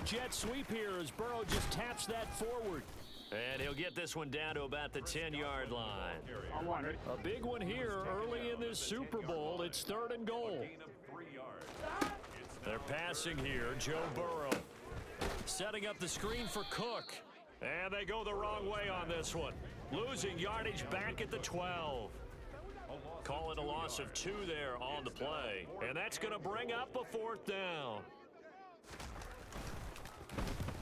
jet sweep here as Burrow just taps that forward. And he'll get this one down to about the 10-yard line. A big one here early in this Super Bowl. It's 3rd and goal. They're passing here. Joe Burrow setting up the screen for Cook. And they go the wrong way on this one. Losing yardage back at the 12. Call it a loss of 2 there on the play. And that's going to bring up a 4th down.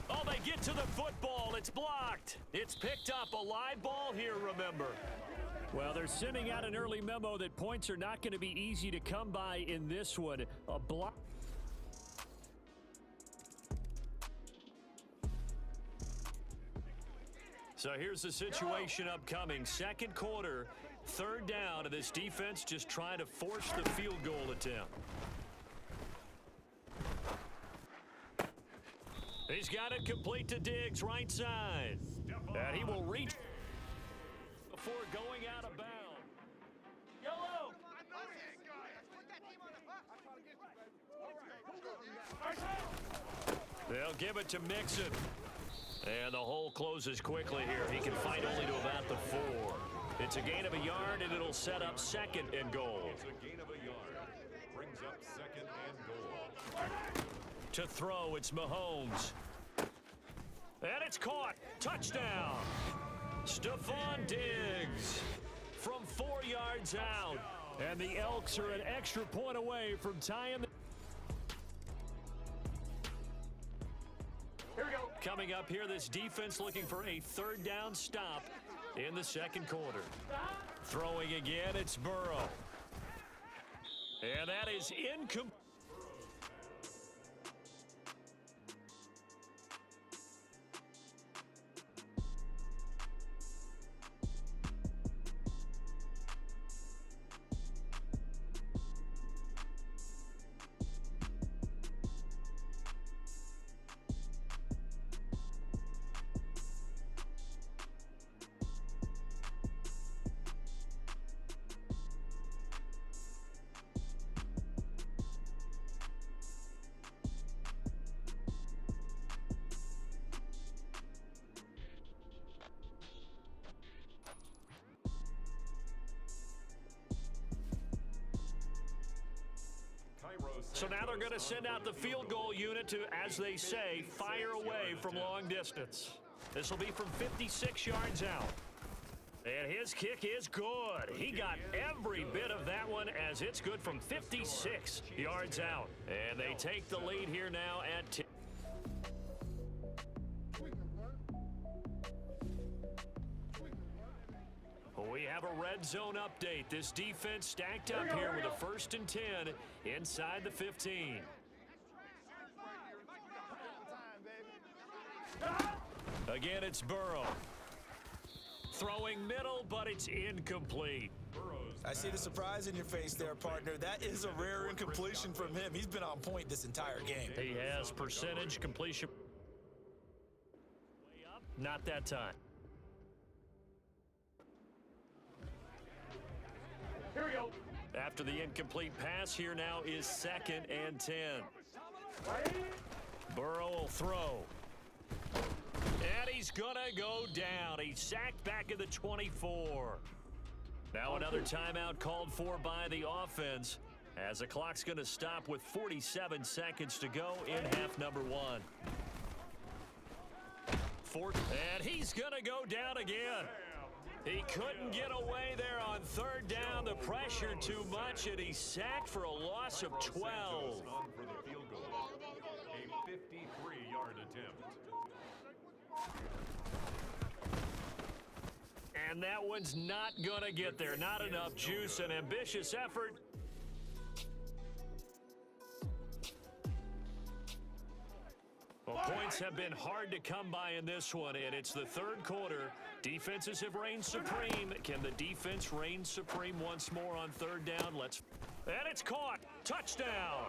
Oh, they get to the football. It's blocked. It's picked up. A live ball here, remember. Well, they're sending out an early memo that points are not going to be easy to come by in this one. A block. So here's the situation upcoming. 2nd quarter, 3rd down, and this defense just trying to force the field goal attempt. He's got it complete to Diggs, right side. And he will reach before going out of bounds. Yellow! They'll give it to Mixon. And the hole closes quickly here. He can fight only to about the 4. It's a gain of a yard, and it'll set up 2nd and goal. It's a gain of a yard. Brings up 2nd and goal. To throw, it's Mahomes. And it's caught. Touchdown. Stephon Diggs from 4 yards out. And the Elks are an extra point away from tying the... Here we go. Coming up here, this defense looking for a 3rd down stop in the 2nd quarter. Throwing again, it's Burrow. And that is incomplete. So now they're going to send out the field goal unit to, as they say, fire away from long distance. This will be from 56 yards out. And his kick is good. He got every bit of that one as it's good from 56 yards out. And they take the lead here now at 10. We have a red zone update. This defense stacked up here with a 1st and 10 inside the 15. Again, it's Burrow. Throwing middle, but it's incomplete. I see the surprise in your face there, partner. That is a rare incompletion from him. He's been on point this entire game. He has percentage completion. Way up, not that time. Here we go. After the incomplete pass, here now is 2nd and 10. Burrow will throw. And he's going to go down. He's sacked back at the 24. Now another timeout called for by the offense as the clock's going to stop with 47 seconds to go in half number 1. And he's going to go down again. He couldn't get away there on 3rd down. The pressure too much, and he's sacked for a loss of 12. For the field goal. A 53-yard attempt. And that one's not going to get there. Not enough juice. An ambitious effort. Well, points have been hard to come by in this one, and it's the 3rd quarter. Defenses have reigned supreme. Can the defense reign supreme once more on 3rd down? And it's caught. Touchdown.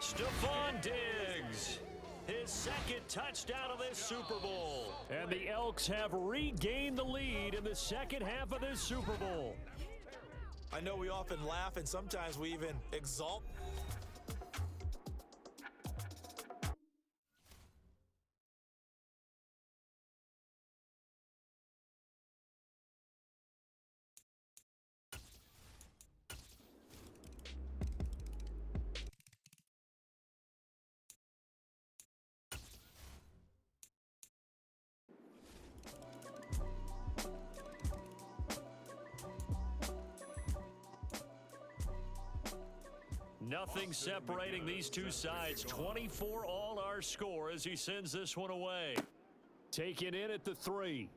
Stephon Diggs. His 2nd touchdown of this Super Bowl. And the Elks have regained the lead in the 2nd half of this Super Bowl. I know we often laugh and sometimes we even exalt. Nothing separating these two sides. 24 all our score as he sends this one away. Taken in at the 3.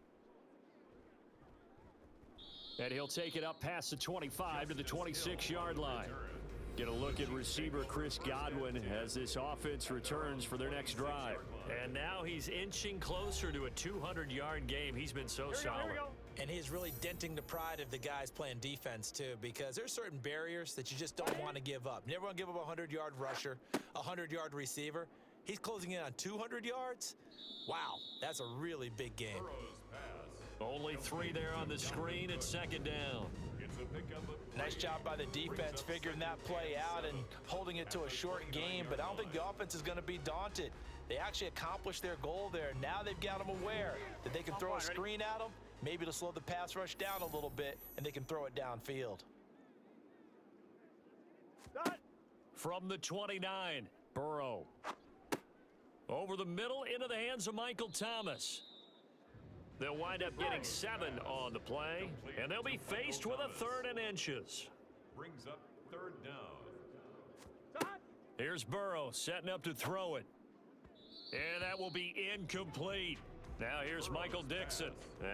And he'll take it up past the 25 to the 26-yard line. Get a look at receiver Chris Godwin as this offense returns for their next drive. And now he's inching closer to a 200-yard game. He's been so solid. And he's really denting the pride of the guys playing defense, too, because there's certain barriers that you just don't want to give up. You never want to give up a 100-yard rusher, a 100-yard receiver. He's closing in on 200 yards. Wow, that's a really big game. Only 3 there on the screen at second down. Nice job by the defense figuring that play out and holding it to a short game, but I don't think the offense is going to be daunted. They actually accomplished their goal there. Now they've got them aware that they can throw a screen at them, maybe to slow the pass rush down a little bit, and they can throw it downfield. From the 29, Burrow. Over the middle into the hands of Michael Thomas. They'll wind up getting 7 on the play, and they'll be faced with a 3rd and inches. Brings up 3rd down. Here's Burrow setting up to throw it. And that will be incomplete. Now here's Michael Dixon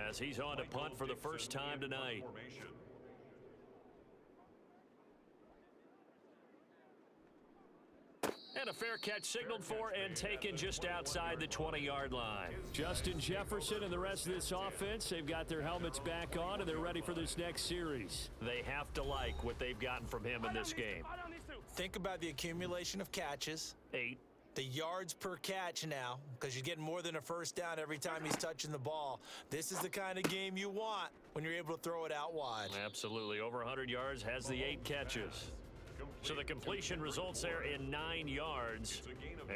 as he's on to punt for the first time tonight. And a fair catch signaled for and taken just outside the 20-yard line. Justin Jefferson and the rest of this offense, they've got their helmets back on, and they're ready for this next series. They have to like what they've gotten from him in this game. Think about the accumulation of catches. 8. The yards per catch now, because you're getting more than a first down every time he's touching the ball. This is the kind of game you want when you're able to throw it out wide. Absolutely. Over 100 yards, has the 8 catches. So the completion results there in 9 yards,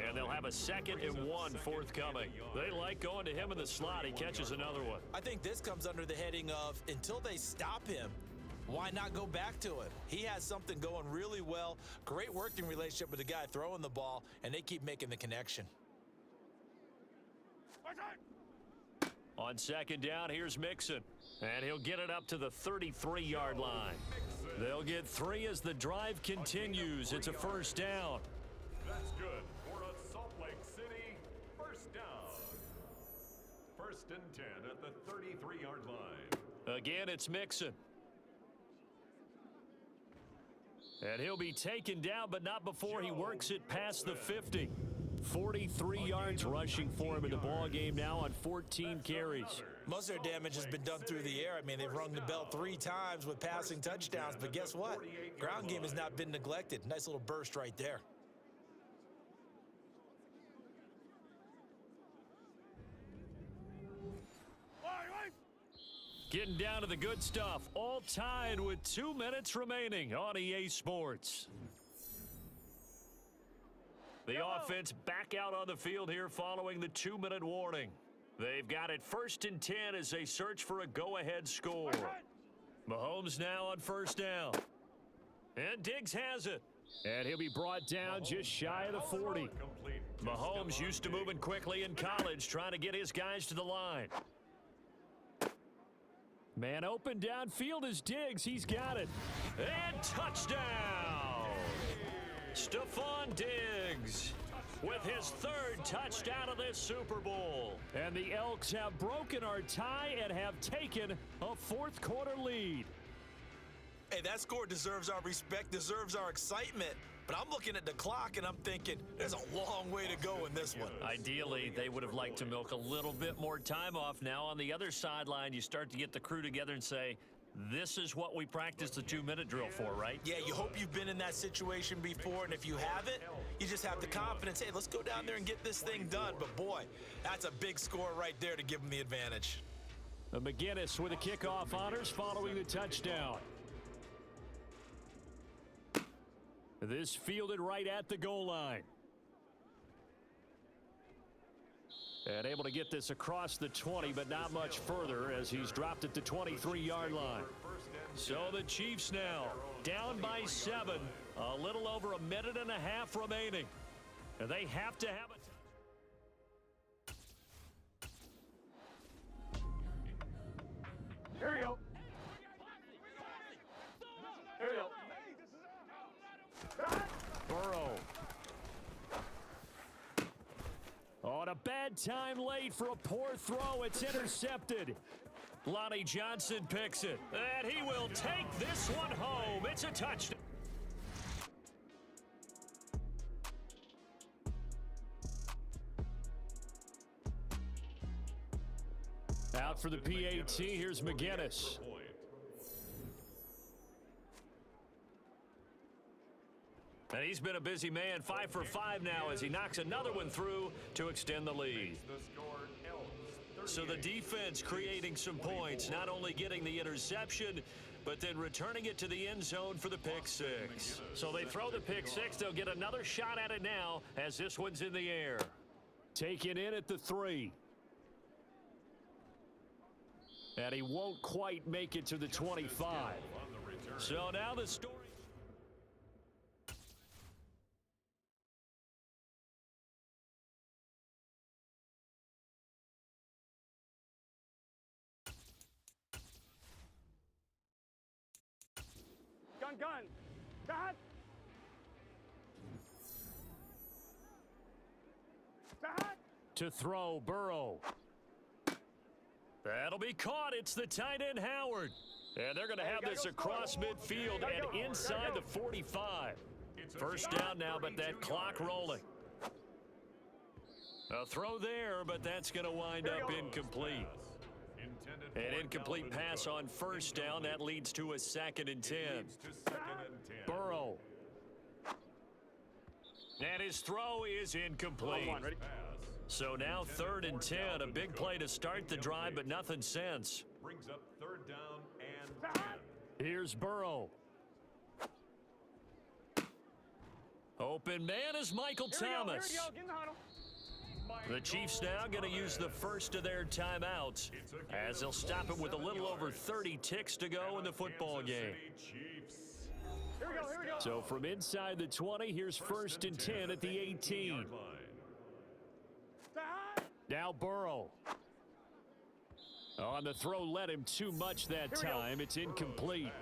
and they'll have a 2nd and 1 forthcoming. They like going to him in the slot. He catches another one. I think this comes under the heading of until they stop him, why not go back to it? He has something going really well. Great working relationship with the guy throwing the ball, and they keep making the connection. On 2nd down, here's Mixon, and he'll get it up to the 33-yard line. They'll get 3 as the drive continues. It's a first down. That's good for a Salt Lake City first down. 1st and 10 at the 33-yard line. Again, it's Mixon. And he'll be taken down, but not before he works it past the 50. 43 yards rushing for him in the ball game now on 14 carries. Most of their damage has been done through the air. I mean, they've rung the bell 3 times with passing touchdowns, but guess what? Ground game has not been neglected. Nice little burst right there. Getting down to the good stuff, all tied with 2 minutes remaining on EA Sports. The offense back out on the field here following the 2-minute warning. They've got it 1st and 10 as they search for a go-ahead score. Mahomes now on 1st down. And Diggs has it. And he'll be brought down just shy of the 40. Mahomes used to moving quickly in college, trying to get his guys to the line. Man open downfield is Diggs. He's got it. And touchdown! Stephon Diggs with his 3rd touchdown of this Super Bowl. And the Elks have broken our tie and have taken a 4th quarter lead. Hey, that score deserves our respect, deserves our excitement. But I'm looking at the clock and I'm thinking there's a long way to go in this one. Ideally, they would have liked to milk a little bit more time off. Now on the other sideline, you start to get the crew together and say, this is what we practiced the 2-minute drill for, right? Yeah, you hope you've been in that situation before, and if you haven't, you just have the confidence, hey, let's go down there and get this thing done. But boy, that's a big score right there to give them the advantage. McGinnis with the kickoff honors following the touchdown. This fielded right at the goal line. And able to get this across the 20, but not much further as he's dropped at the 23-yard line. So the Chiefs now down by 7, a little over a minute and a half remaining. And they have to have a... Here we go. Here we go. a bad time late for a poor throw. It's intercepted. Lonnie Johnson picks it. And he will take this one home. It's a touchdown. Out for the PAT, here's McGinnis. And he's been a busy man, 5 for 5 now as he knocks another one through to extend the lead. So the defense creating some points, not only getting the interception, but then returning it to the end zone for the pick six. So they throw the pick six. They'll get another shot at it now as this one's in the air. Taken in at the 3. And he won't quite make it to the 25. So now the story. Gun. Start. To throw, Burrow. That'll be caught. It's the tight end, Howard. And they're going to have this across midfield and inside the 45. First down now, but that clock rolling. A throw there, but that's going to wind up incomplete. An incomplete pass on first down. That leads to a 2nd and 10. Burrow. And his throw is incomplete. So now 3rd and 10. A big play to start the drive, but nothing since. Brings up 3rd down and 10. Here's Burrow. Open man is Michael Thomas. Here we go. Get in the huddle. The Chiefs now going to use the first of their timeouts as they'll stop it with a little over 30 ticks to go in the football game. Here we go. So from inside the 20, here's 1st and 10 at the 18. Now Burrow. On the throw, led him too much that time. It's incomplete.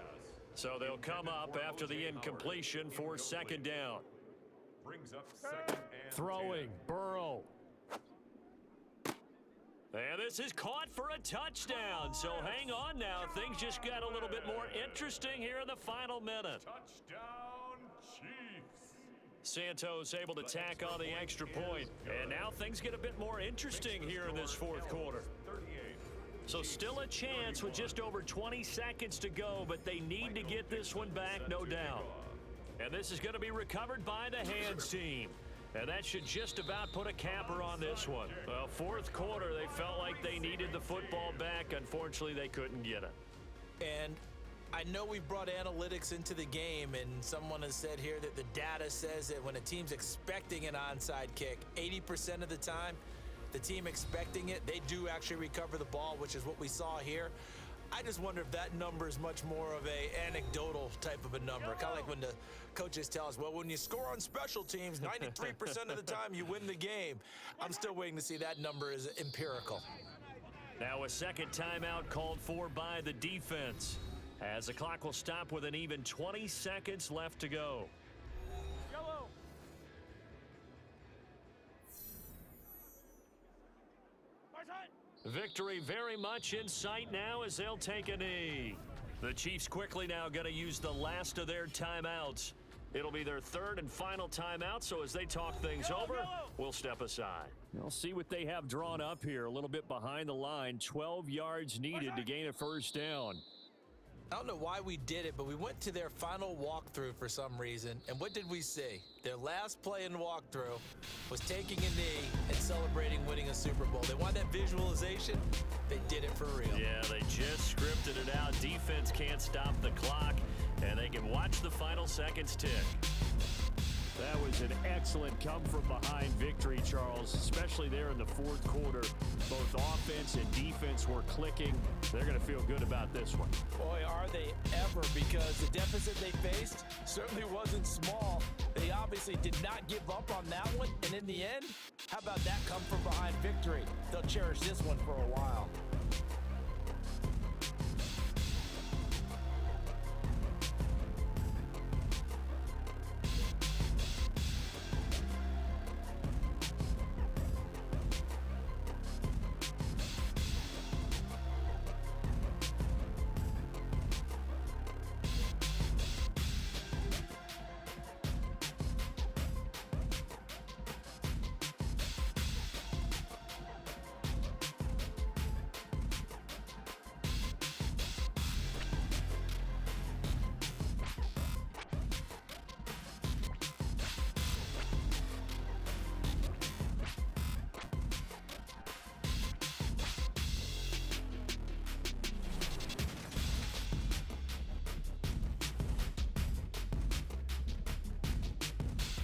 So they'll come up after the incompletion for 2nd down. Brings up 2nd and Throwing, Burrow. And this is caught for a touchdown. So hang on now. Things just got a little bit more interesting here in the final minute. touchdown, Chiefs. Santos able to tack on the extra point. And now things get a bit more interesting here in this 4th quarter. So still a chance with just over 20 seconds to go, but they need to get this one back, no doubt. And this is going to be recovered by the hands team. And that should just about put a capper on this one. Well, 4th quarter, they felt like they needed the football back. Unfortunately, they couldn't get it. And I know we brought analytics into the game, and someone has said here that the data says that when a team's expecting an onside kick, 80% of the time, the team expecting it, they do actually recover the ball, which is what we saw here. I just wonder if that number is much more of a anecdotal type of a number. Kind of like when the coaches tell us, well, when you score on special teams, 93% of the time you win the game. I'm still waiting to see that number is empirical. Now a 2nd timeout called for by the defense, as the clock will stop with an even 20 seconds left to go. Yellow. Victory very much in sight now as they'll take a knee. The Chiefs quickly now going to use the last of their timeouts. It'll be their 3rd and final timeout, so as they talk things over, we'll step aside. We'll see what they have drawn up here. A little bit behind the line, 12 yards needed to gain a 1st down. I don't know why we did it, but we went to their final walkthrough for some reason. And what did we see? Their last play in walkthrough was taking a knee and celebrating winning a Super Bowl. They want that visualization. They did it for real. Yeah, they just scripted it out. Defense can't stop the clock, and they can watch the final seconds tick. That was an excellent come-from-behind victory, Charles, especially there in the 4th quarter. Both offense and defense were clicking. They're going to feel good about this one. Boy, are they ever, because the deficit they faced certainly wasn't small. They obviously did not give up on that one, and in the end, how about that come-from-behind victory? They'll cherish this one for a while.